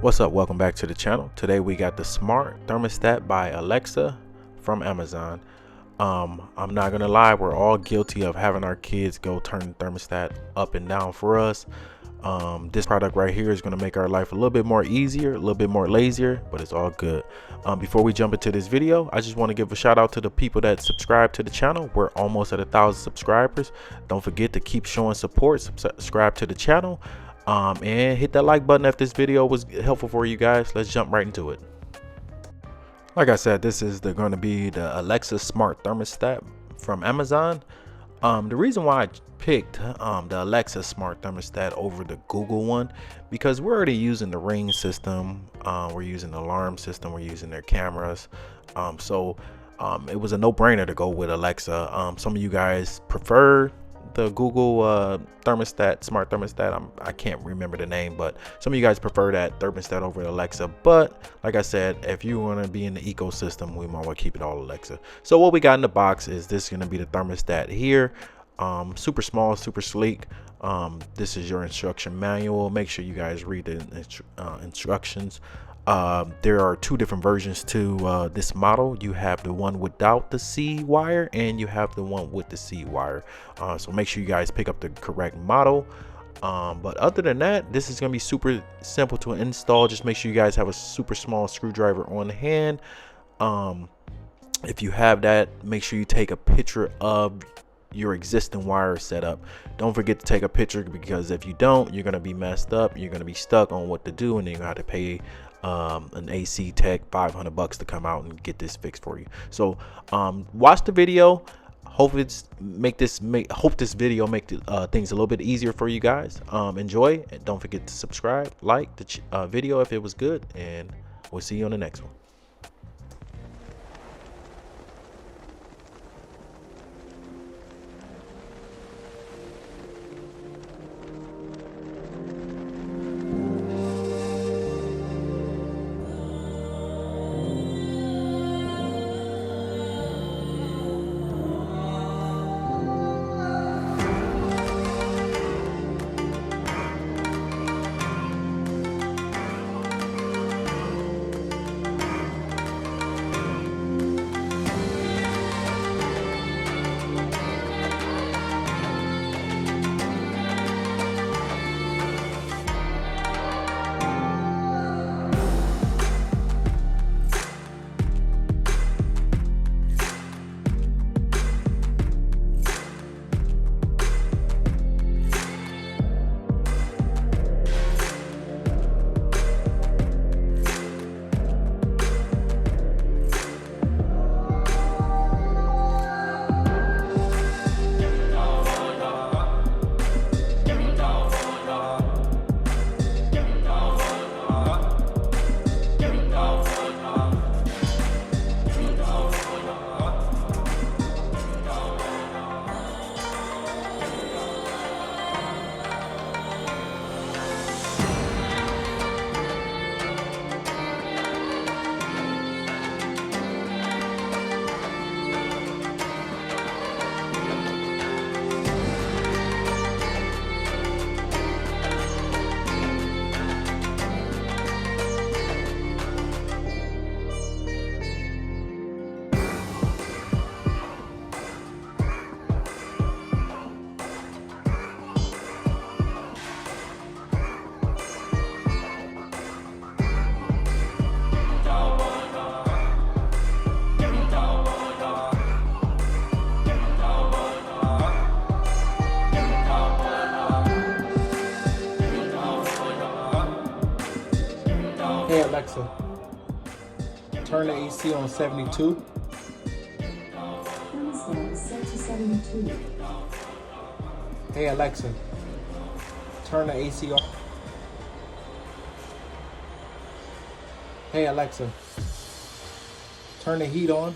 What's up? Welcome back to the channel. Today we got the Smart Thermostat by Alexa from Amazon. I'm not gonna lie, we're all guilty of having our kids go turn the thermostat up and down for us. This product right here is going to make our life a little bit more easier, a little bit more lazier, but it's all good. Before we jump into this video, I just want to give a shout out to the people that subscribe to the channel. We're almost at 1,000 subscribers. Don't forget to keep showing support, subscribe to the channel, and hit that like button if this video was helpful for you guys. Let's jump right into it. Like I said, this is going to be the Alexa Smart Thermostat from Amazon. The reason why I picked the Alexa Smart Thermostat over the Google one, because we're already using the Ring system, we're using the alarm system, we're using their cameras, so it was a no-brainer to go with Alexa. Some of you guys prefer the Google smart thermostat. I can't remember the name, but some of you guys prefer that thermostat over Alexa. But like I said, if you want to be in the ecosystem, we might want to keep it all Alexa. So what we got in the box is this going to be the thermostat here. Super small, super sleek. This is your instruction manual. Make sure you guys read the instructions. There are two different versions to this model. You have the one without the C wire and you have the one with the C wire. So make sure you guys pick up the correct model. But other than that, this is going to be super simple to install. Just make sure you guys have a super small screwdriver on hand. If you have that, make sure you take a picture of your existing wire setup. Don't forget to take a picture, because if you don't, you're going to be messed up. You're going to be stuck on what to do, and then you're going to have to pay an AC tech $500 to come out and get this fixed for you. So watch the video. Hope this video make things a little bit easier for you guys. Enjoy, and don't forget to subscribe, like the video if it was good, and we'll see you on the next one. Hey Alexa, turn the AC on 72. Thermostat set to 72. Hey Alexa, turn the AC on. Hey Alexa, turn the heat on.